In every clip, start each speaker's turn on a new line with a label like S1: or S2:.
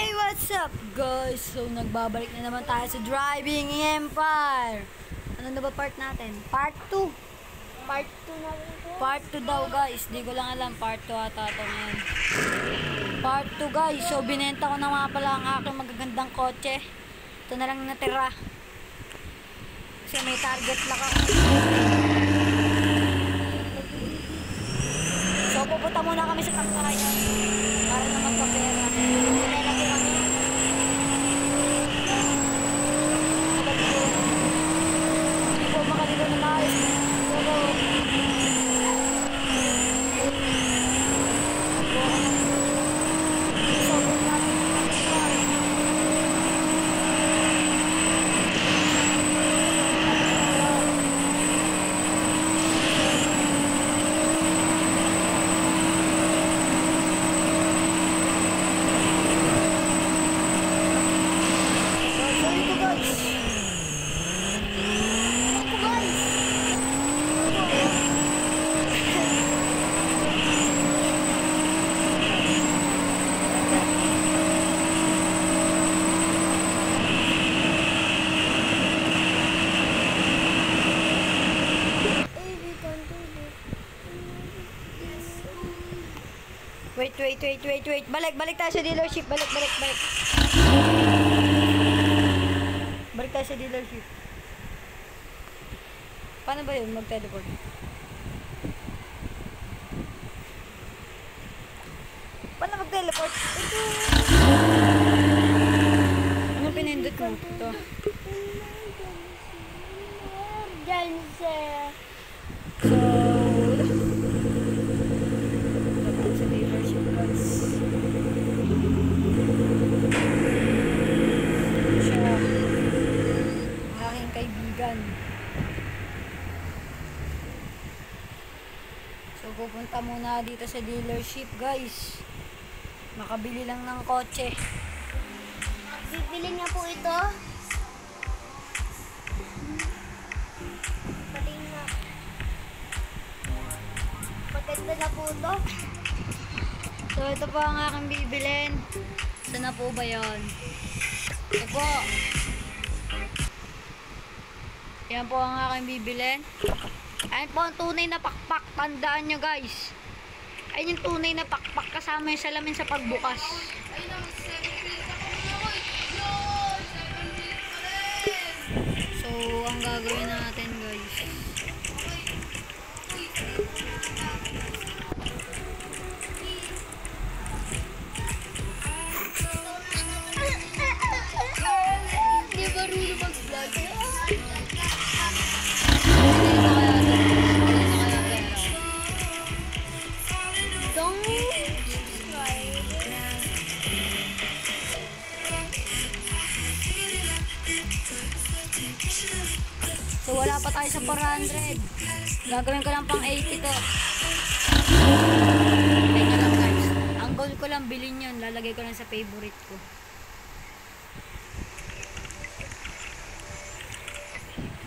S1: Hey, what's up guys? So nagbabalik na naman tayo sa Driving Empire. Ano na ba part natin? Part 2.
S2: Part 2 na rin po.
S1: Part 2 daw guys. Di ko lang alam. Part 2 ata ito ngayon. Part 2 guys. So binenta ko na nga pala ang aking magagandang kotse. Ito na lang natira. Kasi may target lock ako. So pupunta muna kami sa pagkayan para na magpapera. Nilalagay kami. Hindi po makaligo na tayo. Wait. Balik tayo sa dealership. Balik. Balik tayo sa dealership. Paano ba yun mag-teleport? Paano mag-teleport? Ano pinindot mo? Ito.
S2: Diyan sa...
S1: So, dapat sa dealership guys. Siya, ang aking kaibigan. So, pupunta muna dito sa dealership guys. Makabili lang ng kotse.
S2: Bibili niya po ito. Pati nga. Maganda na po ito.
S1: So, ito po ang aking bibilin. Saan na po ba yun? Ito po. Yan po ang aking bibilin. Ayan po ang tunay na pakpak. Tandaan nyo guys. Ayan yung tunay na pakpak kasama yung salamin sa pagbukas. So, ang gagawin natin guys.
S2: Hindi ba rulo mag-vlog? Don't subscribe.
S1: So, wala pa tayo sa 400. Gagawin ko lang pang 80 to. Teka lang guys. Ang goal ko lang bilhin yun. Lalagay ko lang sa favorite ko.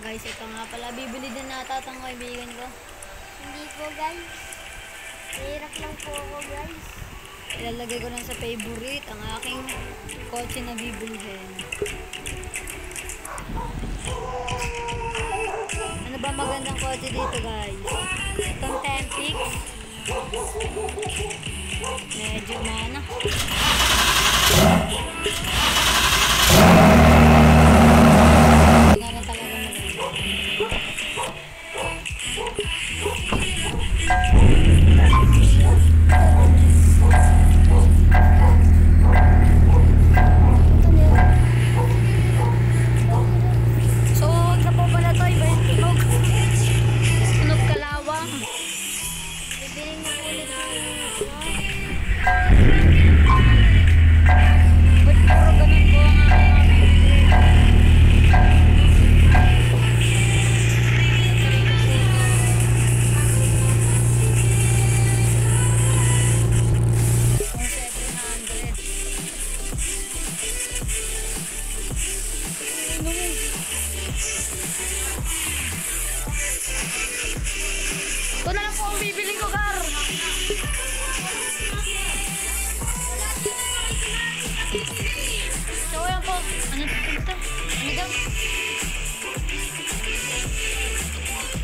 S1: Guys, ito nga pala. Bibili din nata itong kaibigan ko.
S2: Hindi po guys. Hirap lang po ako guys.
S1: Ilalagay ko lang sa favorite ang aking kotse na bibilhin. Ano ba magandang kotse dito guys? Itong Tempix. Medyo mana. Hindi naman talaga maganda. So, wag na po pala to. Iba yung tunog. Tunog kalawang.
S2: Bibili niya ulit ng...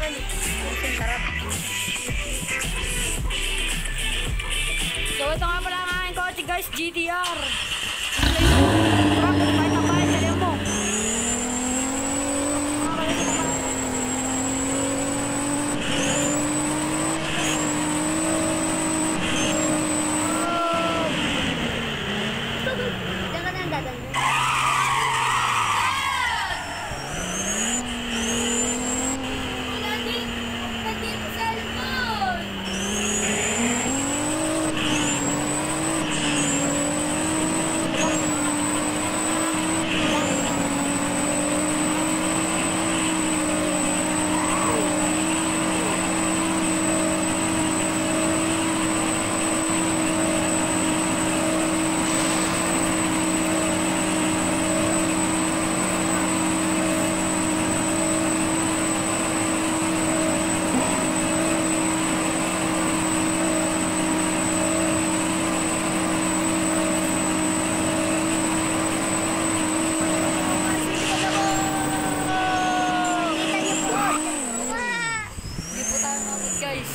S1: Ang sarap. So ito nga pala ang aking kotse guys, GTR. Kahit ang bahay, dali mo.
S2: Diyan ka na ang dadan mo. Hindi po tayo mabot guys.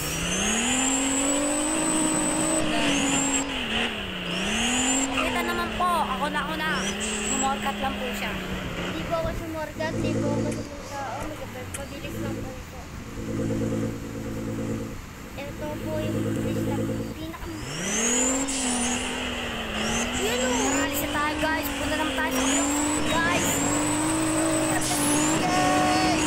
S2: Kita naman po, ako na. Sumorkat lang po siya. Di po ako sumorgat, di po ako masumong tao. Mabilis lang po ito. Ito po yung pinaka... Yun o!
S1: Alis na tayo guys. Punta naman tayo sa kabilang guys. Guys!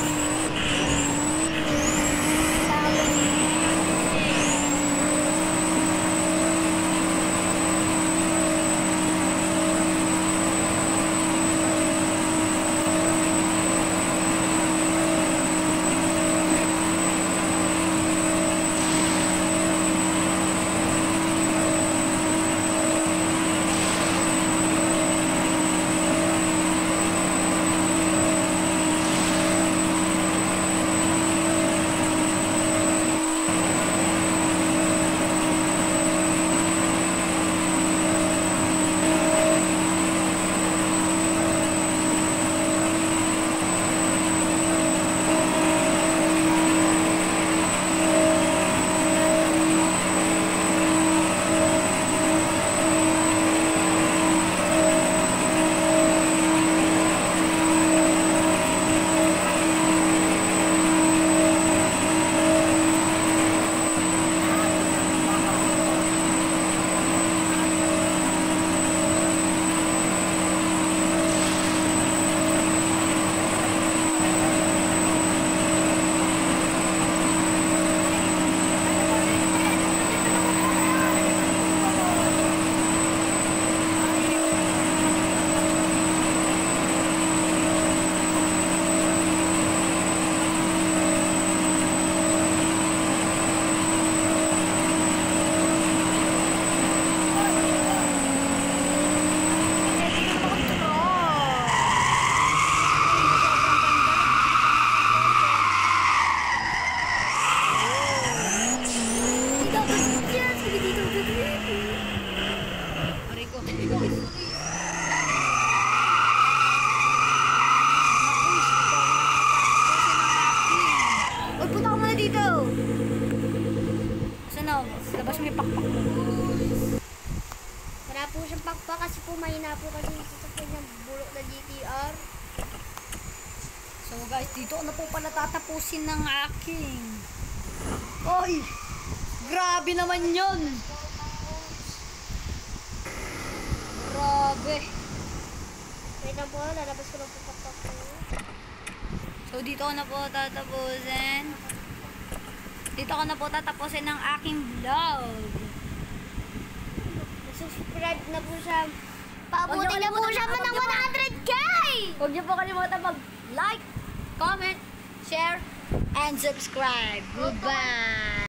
S1: Labas mo yung pakpak mo.
S2: Wala po siyang pakpak kasi po mahina po kasi yung sasakyan niyang bulok na GTR.
S1: So guys, dito na po pala tatapusin ng aking. Oy! Grabe naman yun! Grabe!
S2: Wait lang po, lalabas ko lang po pakpak ko.
S1: So dito ko na po tatapusin. Dito ko na po tatapusin ng aking vlog.
S2: Subscribe na po siya.
S1: Huwag niyo
S2: Paabutin na po
S1: kalimutan
S2: siya
S1: na-
S2: ng 100K!
S1: Huwag niyo po kalimutan mag-like, comment, share, and subscribe. Goodbye!